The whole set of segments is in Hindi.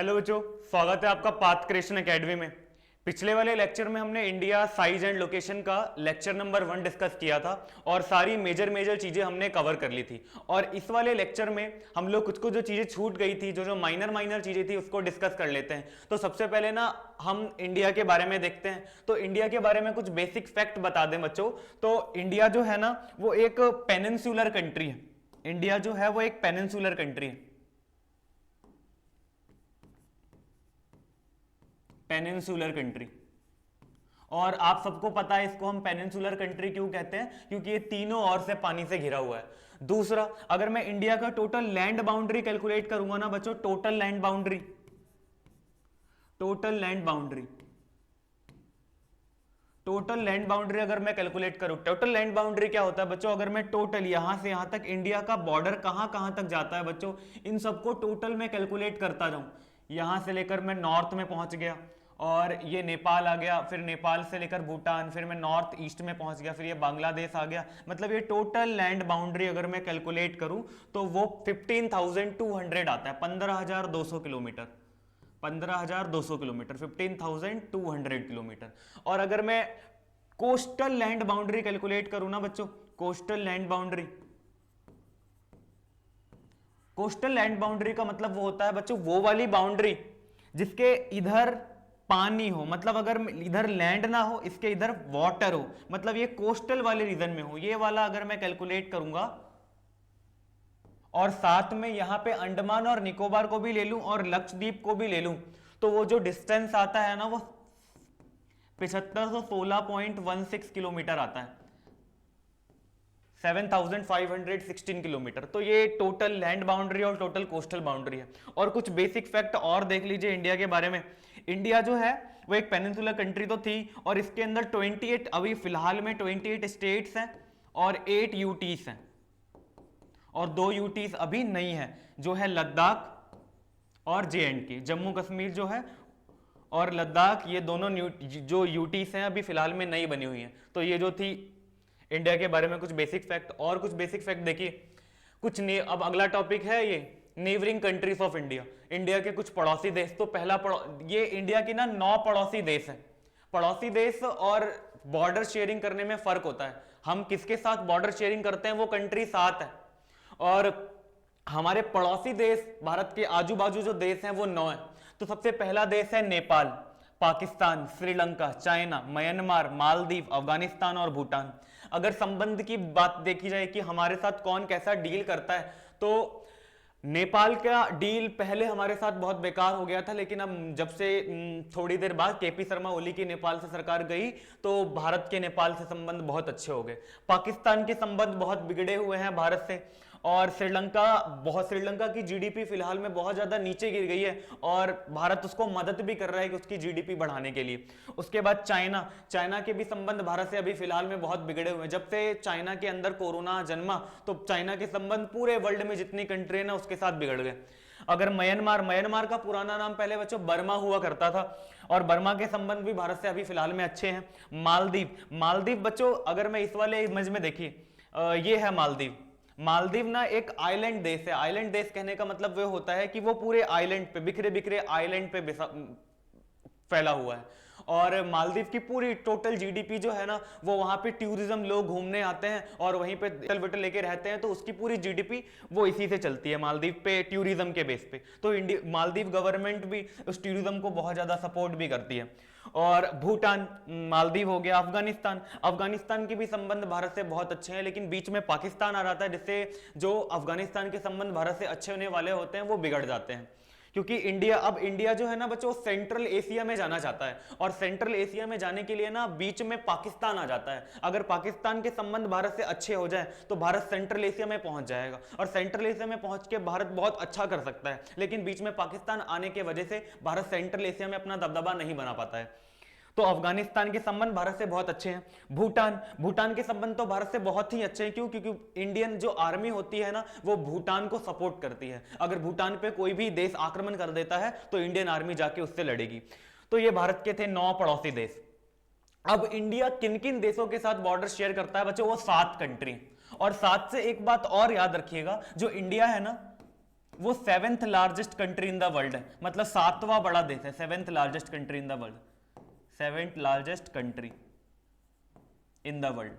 हेलो बच्चों, स्वागत है आपका पाथ क्रिएशन एकेडमी में। पिछले वाले लेक्चर में हमने इंडिया साइज एंड लोकेशन का लेक्चर नंबर 1 डिस्कस किया था और सारी मेजर चीजें हमने कवर कर ली थी। और इस वाले लेक्चर में हम लोग कुछ जो चीजें छूट गई थी, जो माइनर चीजें थी, उसको डिस्कस कर लेते हैं। तो सबसे पहले ना हम इंडिया के बारे में देखते हैं। तो इंडिया के बारे में कुछ बेसिक फैक्ट बता दें बच्चों। तो इंडिया जो है ना वो एक पेनिनसुलर कंट्री है। इंडिया जो है वो एक पेनिनसुलर कंट्री है। Peninsular country. और आप सबको पता है इसको हम पेनिनसुलर कंट्री क्यों कहते हैं, क्योंकि ये तीनों ओर से पानी से घिरा हुआ है। दूसरा, अगर मैं इंडिया का टोटल लैंड बाउंड्री कैलकुलेट करूंगा ना बच्चों, टोटल लैंड बाउंड्री अगर मैं कैलकुलेट करूं, टोटल लैंड बाउंड्री क्या होता है बच्चों, अगर मैं टोटल यहां से यहां तक इंडिया का बॉर्डर कहां कहां तक जाता है बच्चों, इन सबको टोटल में कैलकुलेट करता जाऊं। यहां से लेकर मैं नॉर्थ में पहुंच गया और ये नेपाल आ गया, फिर नेपाल से लेकर भूटान, फिर मैं नॉर्थ ईस्ट में पहुंच गया, फिर ये बांग्लादेश आ गया। मतलब ये टोटल लैंड बाउंड्री अगर मैं कैलकुलेट करूं तो वो 15,200 आता है, 15,200 किलोमीटर। 15,200 kilometre, 15,200 kilometre. और अगर मैं कोस्टल लैंड बाउंड्री कैलकुलेट करूं ना बच्चों, कोस्टल लैंड बाउंड्री का मतलब वो होता है बच्चों, वो वाली बाउंड्री जिसके इधर पानी हो, मतलब अगर इधर लैंड ना हो, इसके इधर वाटर हो, मतलब ये कोस्टल वाले रीजन में हो। ये वाला अगर मैं कैलकुलेट करूंगा और साथ में यहां पे अंडमान और निकोबार को भी ले लूं और लक्षद्वीप को भी ले लूं, तो वो जो डिस्टेंस आता है ना वो 7516.16 किलोमीटर आता है, 7516 किलोमीटर। तो ये टोटल लैंड बाउंड्री और टोटल कोस्टल बाउंड्री है। और कुछ बेसिक फैक्ट और देख लीजिए इंडिया के बारे में। इंडिया जो है वो एक पेनिनसुलर कंट्री तो थी, और इसके अंदर 28, अभी फिलहाल में 28 स्टेट्स हैं और 8 यूटीज हैं, और 2 यूटीज अभी नहीं है, जो है लद्दाख और JNK, जम्मू कश्मीर जो है और लद्दाख, ये दोनों जो यूटीज हैं अभी फिलहाल में नई बनी हुई हैं। तो ये जो थी इंडिया के बारे में कुछ बेसिक फैक्ट। और कुछ बेसिक फैक्ट देखिए, अब अगला टॉपिक है ये neighbouring countries of India. India के कुछ पड़ोसी देश। तो ये इंडिया की ना 9 पड़ोसी देश है। पड़ोसी देश और बॉर्डर शेयरिंग करने में फर्क होता है। हम किसके साथ बॉर्डर शेयरिंग करते हैं, वो कंट्री साथ है, और हमारे पड़ोसी देश भारत के आजू बाजू जो देश हैं वो 9 है। तो सबसे पहला देश है नेपाल, पाकिस्तान, श्रीलंका, चाइना, म्यांमार, मालदीव, अफगानिस्तान और भूटान। अगर संबंध की बात देखी जाए कि हमारे साथ कौन कैसा डील करता है, तो नेपाल का डील पहले हमारे साथ बहुत बेकार हो गया था, लेकिन अब जब से थोड़ी देर बाद KP शर्मा ओली की नेपाल से सरकार गई, तो भारत के नेपाल से संबंध बहुत अच्छे हो गए। पाकिस्तान के संबंध बहुत बिगड़े हुए हैं भारत से। और श्रीलंका की GDP फिलहाल में बहुत ज्यादा नीचे गिर गई है, और भारत उसको मदद भी कर रहा है कि उसकी GDP बढ़ाने के लिए। उसके बाद चाइना के भी संबंध भारत से अभी फिलहाल में बहुत बिगड़े हुए हैं। जब से चाइना के अंदर कोरोना जन्मा, तो चाइना के संबंध पूरे वर्ल्ड में जितनी कंट्री है ना उसके साथ बिगड़ गए। अगर म्यांमार का पुराना नाम पहले बच्चों बर्मा हुआ करता था, और बर्मा के संबंध भी भारत से अभी फिलहाल में अच्छे हैं। मालदीव बच्चों, अगर मैं इस वाले इमेज में देखिए, ये है मालदीव ना एक आइलैंड देश है। आइलैंड देश कहने का मतलब वो होता है कि वो पूरे आइलैंड पे, बिखरे आइलैंड पे फैला हुआ है। और मालदीव की पूरी टोटल GDP जो है ना, वो वहां पे टूरिज्म, लोग घूमने आते हैं और वहीं पे होटल वोटल लेके रहते हैं, तो उसकी पूरी GDP वो इसी से चलती है, मालदीव पे टूरिज्म के बेस पे। तो मालदीव गवर्नमेंट भी उस टूरिज्म को बहुत ज्यादा सपोर्ट भी करती है। और भूटान, मालदीव हो गया। अफगानिस्तान के भी संबंध भारत से बहुत अच्छे हैं, लेकिन बीच में पाकिस्तान आ जाता है, जिससे जो अफगानिस्तान के संबंध भारत से अच्छे होने वाले होते हैं वो बिगड़ जाते हैं। क्योंकि इंडिया जो है ना बच्चों, सेंट्रल एशिया में जाना चाहता है, और सेंट्रल एशिया में जाने के लिए ना बीच में पाकिस्तान आ जाता है। अगर पाकिस्तान के संबंध भारत से अच्छे हो जाए तो भारत सेंट्रल एशिया में पहुंच जाएगा, और सेंट्रल एशिया में पहुंच के भारत बहुत अच्छा कर सकता है। लेकिन बीच में पाकिस्तान आने की वजह से भारत सेंट्रल एशिया में अपना दबदबा नहीं बना पाता है। तो अफगानिस्तान के संबंध भारत से बहुत अच्छे हैं। भूटान के संबंध तो भारत से बहुत ही अच्छे हैं। क्यों? क्योंकि इंडियन जो आर्मी होती है ना, वो भूटान को सपोर्ट करती है। अगर भूटान पे कोई भी देश आक्रमण कर देता है तो इंडियन आर्मी जाके उससे लड़ेगी। तो ये भारत के थे 9 पड़ोसी देश। अब इंडिया किन किन देशों के साथ बॉर्डर शेयर करता है बच्चों, वो 7 कंट्री। और 7 से एक बात और याद रखिएगा, जो इंडिया है ना, वो 7th largest country in the world है, मतलब 7वां बड़ा देश है, 7th largest country in the world, 7th largest country in the world.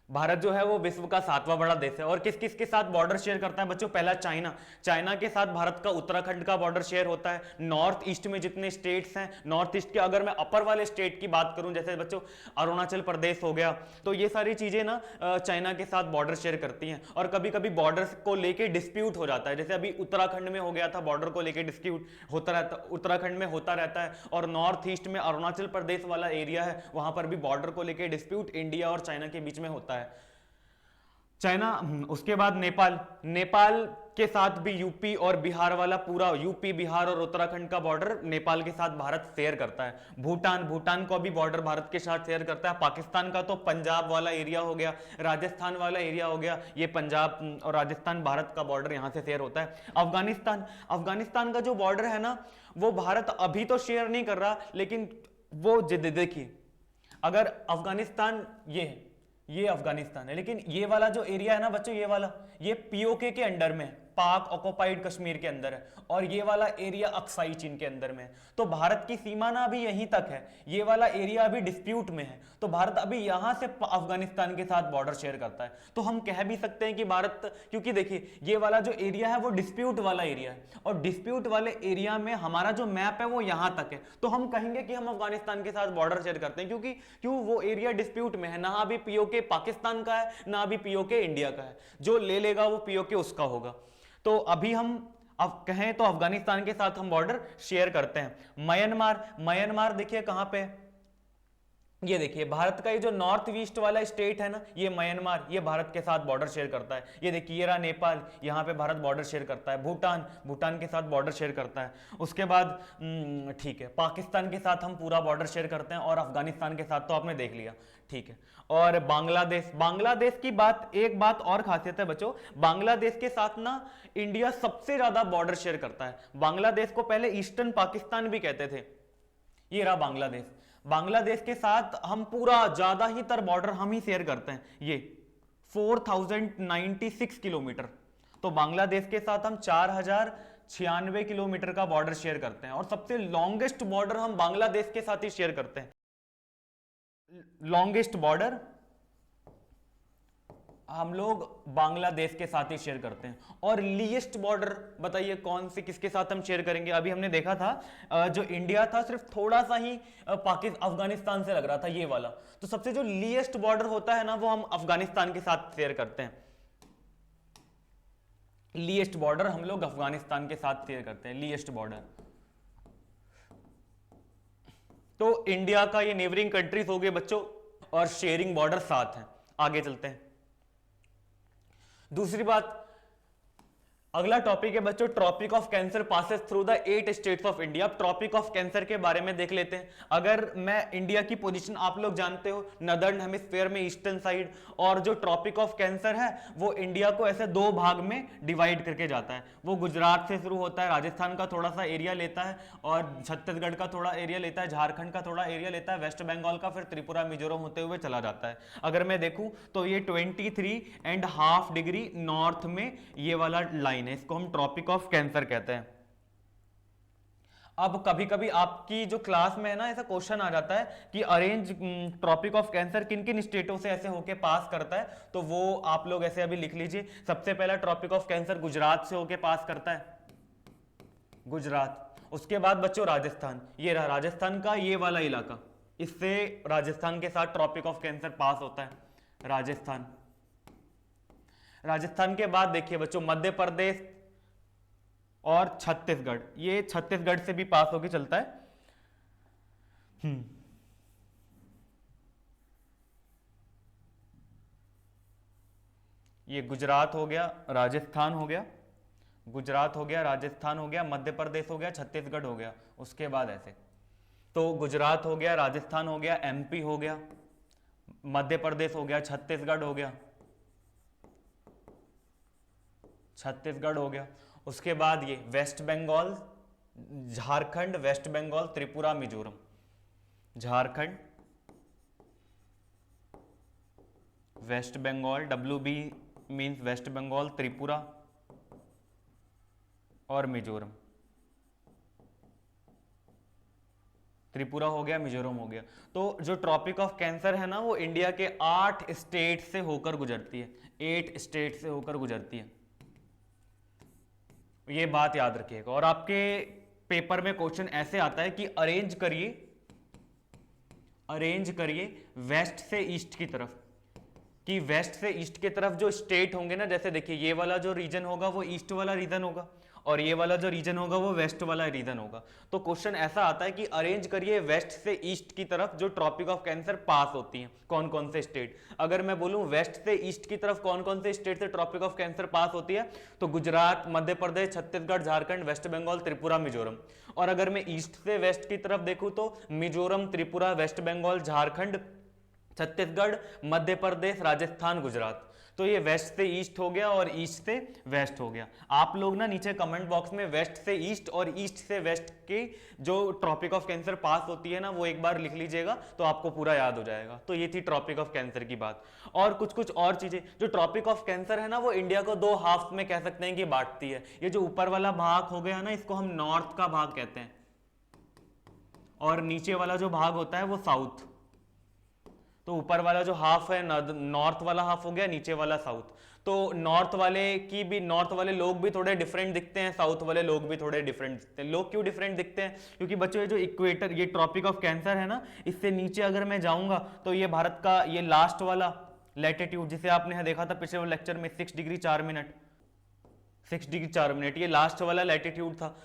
Bharat जो है वो विश्व का 7वां बड़ा देश है। और किस किस के साथ बॉर्डर शेयर करता है बच्चों? पहला चाइना, चाइना के साथ भारत का उत्तराखंड का बॉर्डर शेयर होता है। नॉर्थ ईस्ट में जितने स्टेट्स हैं, नॉर्थ ईस्ट के अगर मैं अपर वाले स्टेट की बात करूं, जैसे बच्चों अरुणाचल प्रदेश हो गया, तो ये सारी चीजें ना चाइना के साथ बॉर्डर शेयर करती हैं। और कभी कभी बॉर्डर को लेके डिस्प्यूट हो जाता है, जैसे अभी उत्तराखंड में हो गया था, बॉर्डर को लेके डिस्प्यूट होता रहता, उत्तराखंड में होता रहता है। और नॉर्थ ईस्ट में अरुणाचल प्रदेश वाला एरिया है, वहां पर भी बॉर्डर को लेके डिस्प्यूट इंडिया और चाइना के बीच में होता है। चाइना, उसके बाद नेपाल, नेपाल के साथ भी यूपी और बिहार वाला पूरा यूपी, बिहार और उत्तराखंड का बॉर्डर नेपाल के साथ भारत शेयर करता है। भूटान, भूटान को भी बॉर्डर भारत के साथ शेयर करता है। पाकिस्तान का तो पंजाब वाला एरिया हो गया, राजस्थान वाला एरिया हो गया, ये पंजाब और राजस्थान, भारत का बॉर्डर यहां से शेयर होता है। अफगानिस्तान, अफगानिस्तान का जो बॉर्डर है ना, वो भारत अभी तो शेयर नहीं कर रहा, लेकिन वो देखिए, अगर अफगानिस्तान ये अफगानिस्तान है, लेकिन ये वाला जो एरिया है ना बच्चों, ये वाला, ये पीओके के अंडर में है, पाक ऑक्युपाइड कश्मीर के अंदर है, और ये वाला एरिया अक्साई चीन के अंदर में है। तो भारत की सीमा ना अभी यहीं तक है, ये वाला एरिया अभी डिस्प्यूट में है, तो भारत अभी यहां से अफगानिस्तान के साथ बॉर्डर शेयर करता है। तो हम कह भी सकते हैं कि भारत, क्योंकि देखिए ये वाला जो एरिया है वो डिस्प्यूट वाला एरिया है, और डिस्प्यूट वाले एरिया में हमारा जो मैप है वो यहां तक है, तो हम कहेंगे कि हम अफगानिस्तान के साथ बॉर्डर शेयर करते हैं, क्योंकि वो एरिया डिस्प्यूट में है, ना अभी पीओके पाकिस्तान का है, ना अभी पीओके इंडिया का है, जो ले लेगा वो पीओके उसका होगा। तो अभी हम अब कहें तो अफगानिस्तान के साथ हम बॉर्डर शेयर करते हैं। म्यांमार, म्यांमार देखिए कहां पे, ये देखिए भारत का ये जो नॉर्थ ईस्ट वाला स्टेट है ना, ये म्यांमार, ये भारत के साथ बॉर्डर शेयर करता है। ये देखिए ये रहा नेपाल, यहाँ पे भारत बॉर्डर शेयर करता है। भूटान, भूटान के साथ बॉर्डर शेयर करता है। उसके बाद ठीक है, पाकिस्तान के साथ हम पूरा बॉर्डर शेयर करते हैं, और अफगानिस्तान के साथ तो आपने देख लिया, ठीक है। और बांग्लादेश, बांग्लादेश की बात, एक बात और खासियत है बच्चों, बांग्लादेश के साथ ना इंडिया सबसे ज्यादा बॉर्डर शेयर करता है। बांग्लादेश को पहले ईस्टर्न पाकिस्तान भी कहते थे। ये रहा बांग्लादेश, बांग्लादेश के साथ हम पूरा ज्यादा ही तर बॉर्डर हम ही शेयर करते हैं। ये 4096 किलोमीटर, तो बांग्लादेश के साथ हम 4096 किलोमीटर का बॉर्डर शेयर करते हैं, और सबसे लॉन्गेस्ट बॉर्डर हम बांग्लादेश के साथ ही शेयर करते हैं। लॉन्गेस्ट बॉर्डर हम लोग बांग्लादेश के साथ ही शेयर करते हैं। और लीस्ट बॉर्डर बताइए कौन से, किसके साथ हम शेयर करेंगे? अभी हमने देखा था जो इंडिया था सिर्फ थोड़ा सा ही पाकिस्तान अफगानिस्तान से लग रहा था, ये वाला। तो सबसे जो लीस्ट बॉर्डर होता है ना, वो हम अफगानिस्तान के साथ शेयर करते हैं। लीस्ट बॉर्डर हम लोग अफगानिस्तान के साथ शेयर करते हैं, लीस्ट बॉर्डर। तो इंडिया का ये नेबरिंग कंट्रीज हो गए बच्चों, और शेयरिंग बॉर्डर साथ हैं। आगे चलते हैं। दूसरी बात, अगला टॉपिक है बच्चों, Tropic of Cancer passes through the 8 states of India. Tropic of Cancer के बारे में देख लेते हैं। अगर मैं इंडिया की पोजीशन आप लोग जानते हो, नदर्न हेमिस्फीयर में ईस्टर्न साइड, और जो ट्रॉपिक ऑफ कैंसर है वो इंडिया को ऐसे 2 भाग में डिवाइड करके जाता है। वो गुजरात से शुरू होता है, राजस्थान का थोड़ा सा एरिया लेता है, और छत्तीसगढ़ का थोड़ा एरिया लेता है, झारखंड का थोड़ा एरिया लेता है, वेस्ट बंगाल का, फिर त्रिपुरा मिजोरम होते हुए चला जाता है। अगर मैं देखूं तो ये 23.5 डिग्री नॉर्थ में ये वाला लाइन है, इसको हम ट्रॉपिक ऑफ कैंसर कहते हैं। अब कभी कभी आपकी जो क्लास में है ना, ऐसा क्वेश्चन आ जाता है कि अरेंज ट्रॉपिक ऑफ कैंसर किन किन स्टेटों से ऐसे होके पास करता है, तो वो आप लोग ऐसे अभी लिख लीजिए। सबसे पहला ट्रॉपिक ऑफ कैंसर गुजरात से होके पास करता है, गुजरात। उसके बाद बच्चों राजस्थान, ये रहा राजस्थान का ये वाला इलाका, इससे राजस्थान के साथ ट्रॉपिक ऑफ कैंसर पास होता है, राजस्थान। राजस्थान के बाद देखिए बच्चों मध्य प्रदेश और छत्तीसगढ़, ये छत्तीसगढ़ से भी पास होके चलता है। ये गुजरात हो गया, राजस्थान हो गया, गुजरात हो गया, राजस्थान हो गया, मध्य प्रदेश हो गया, छत्तीसगढ़ हो गया। उसके बाद ऐसे, तो गुजरात हो गया, राजस्थान हो गया, एमपी हो गया, मध्य प्रदेश हो गया, छत्तीसगढ़ हो गया, छत्तीसगढ़ हो गया। उसके बाद ये वेस्ट बंगाल, झारखंड, वेस्ट बंगाल, त्रिपुरा, मिजोरम, झारखंड, वेस्ट बंगाल, WB मीन्स वेस्ट बंगाल, त्रिपुरा और मिजोरम। त्रिपुरा हो गया, मिजोरम हो गया। तो जो ट्रॉपिक ऑफ कैंसर है ना वो इंडिया के 8 स्टेट से होकर गुजरती है, 8 स्टेट से होकर गुजरती है, ये बात याद रखिएगा। और आपके पेपर में क्वेश्चन ऐसे आता है कि अरेंज करिए वेस्ट से ईस्ट की तरफ, कि वेस्ट से ईस्ट की तरफ जो स्टेट होंगे ना, जैसे देखिए ये वाला जो रीजन होगा वो ईस्ट वाला रीजन होगा और ये वाला जो रीजन होगा वो वेस्ट वाला रीजन होगा। तो क्वेश्चन ऐसा आता है कि अरेंज करिए वेस्ट से ईस्ट की तरफ जो ट्रॉपिक ऑफ कैंसर पास होती हैं, कौन कौन से स्टेट। अगर मैं बोलूं वेस्ट से ईस्ट की तरफ कौन कौन से स्टेट से ट्रॉपिक ऑफ कैंसर पास होती है, तो गुजरात, मध्य प्रदेश, छत्तीसगढ़, झारखंड, वेस्ट बंगाल, त्रिपुरा, मिजोरम। और अगर मैं ईस्ट से वेस्ट की तरफ देखूं तो मिजोरम, त्रिपुरा, वेस्ट बंगाल, झारखंड, छत्तीसगढ़, मध्य प्रदेश, राजस्थान, गुजरात। तो ये वेस्ट से ईस्ट हो गया और ईस्ट से वेस्ट हो गया। आप लोग ना नीचे कमेंट बॉक्स में वेस्ट से ईस्ट और ईस्ट से वेस्ट की जो ट्रॉपिक ऑफ कैंसर पास होती है ना वो एक बार लिख लीजिएगा, तो आपको पूरा याद हो जाएगा। तो ये थी ट्रॉपिक ऑफ कैंसर की बात। और कुछ और चीजें, जो ट्रॉपिक ऑफ कैंसर है ना वो इंडिया को 2 हाफ में कह सकते हैं कि बांटती है। ये जो ऊपर वाला भाग हो गया ना इसको हम नॉर्थ का भाग कहते हैं, और नीचे वाला जो भाग होता है वो साउथ। तो ऊपर वाला जो हाफ है नॉर्थ वाला हाफ हो गया, नीचे वाला साउथ। तो नॉर्थ वाले लोग भी थोड़े डिफरेंट दिखते हैं, साउथ वाले लोग भी थोड़े डिफरेंट दिखते हैं। लोग क्यों डिफरेंट दिखते हैं? क्योंकि बच्चों ये जो इक्वेटर, ये ट्रॉपिक ऑफ कैंसर है ना, इससे नीचे अगर मैं जाऊंगा तो ये भारत का ये लास्ट वाला लैटिट्यूड, जिसे आपने यहाँ देखा था पिछले लेक्चर में 6 डिग्री 4 मिनट, 6 डिग्री 4 मिनट, ये लास्ट वाला लैटिट्यूड था।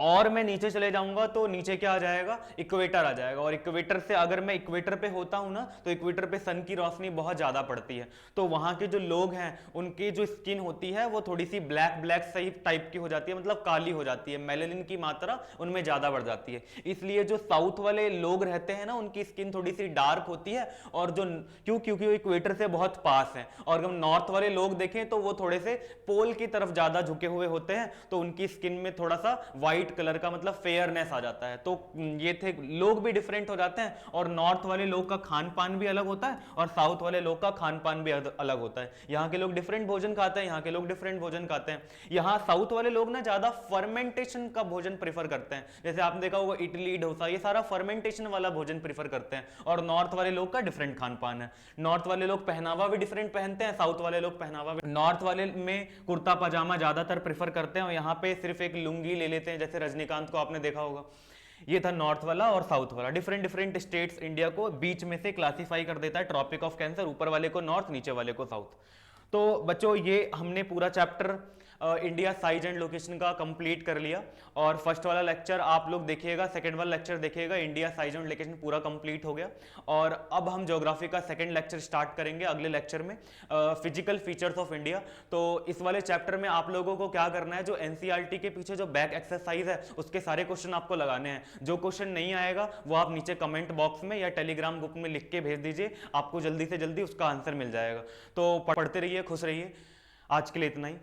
और मैं नीचे चले जाऊंगा तो नीचे क्या आ जाएगा, इक्वेटर आ जाएगा। और इक्वेटर से अगर मैं इक्वेटर पे होता हूं ना तो इक्वेटर पे सन की रोशनी बहुत ज्यादा पड़ती है। तो वहां के जो लोग हैं उनकी जो स्किन होती है वो थोड़ी सी ब्लैक सही टाइप की हो जाती है, मतलब काली हो जाती है, मेलेनिन की मात्रा उनमें ज्यादा बढ़ जाती है। इसलिए जो साउथ वाले लोग रहते हैं ना उनकी स्किन थोड़ी सी डार्क होती है। और जो क्योंकि वो इक्वेटर से बहुत पास है। और अगर हम नॉर्थ वाले लोग देखें तो वो थोड़े से पोल की तरफ ज्यादा झुके हुए होते हैं, तो उनकी स्किन में थोड़ा सा व्हाइट कलर का मतलब फेयरनेस आ जाता है। तो ये थे, लोग भी डिफरेंट हो जाते हैं। और नॉर्थ वाले लोग का खान पान भी अलग होता है और साउथ वाले लोग का खान पान भी अलग होता है। यहाँ के लोग डिफरेंट भोजन खाते हैं, यहाँ के लोग डिफरेंट भोजन खाते हैं। यहाँ साउथ वाले लोग ना ज्यादा फर्मेंटेशन का भोजन प्रेफर करते हैं, जैसे आपने देखा होगा इडली, डोसा, ये सारा फर्मेंटेशन वाला भोजन प्रेफर करते हैं। और नॉर्थ वाले लोग का डिफरेंट खान पान है। नॉर्थ वाले लोग पहनावा भी डिफरेंट पहनते हैं, साउथ वाले लोग पहनावा भी, नॉर्थ वाले में कुर्ता पजामा ज्यादातर प्रेफर करते हैं और यहाँ पे सिर्फ एक लुंगी ले लेते हैं, जैसे रजनीकांत को आपने देखा होगा। ये था नॉर्थ वाला और साउथ वाला। डिफरेंट स्टेट्स इंडिया को बीच में से क्लासिफाई कर देता है ट्रॉपिक ऑफ कैंसर, ऊपर वाले को नॉर्थ, नीचे वाले को साउथ। तो बच्चों ये हमने पूरा chapter India size and location का कंप्लीट कर लिया। और फर्स्ट वाला लेक्चर आप लोग देखिएगा, सेकंड वाला लेक्चर देखिएगा, इंडिया साइज एंड लोकेशन पूरा कंप्लीट हो गया। और अब हम ज्योग्राफी का सेकंड लेक्चर स्टार्ट करेंगे अगले लेक्चर में, फिजिकल फीचर्स ऑफ इंडिया। तो इस वाले चैप्टर में आप लोगों को क्या करना है, जो एनसीईआरटी के पीछे जो बैक एक्सरसाइज है उसके सारे क्वेश्चन आपको लगाने हैं। जो क्वेश्चन नहीं आएगा वो आप नीचे कमेंट बॉक्स में या टेलीग्राम ग्रुप में लिख के भेज दीजिए, आपको जल्दी से जल्दी उसका आंसर मिल जाएगा। तो पढ़ते रहिए, खुश रहिए। आज के लिए इतना ही।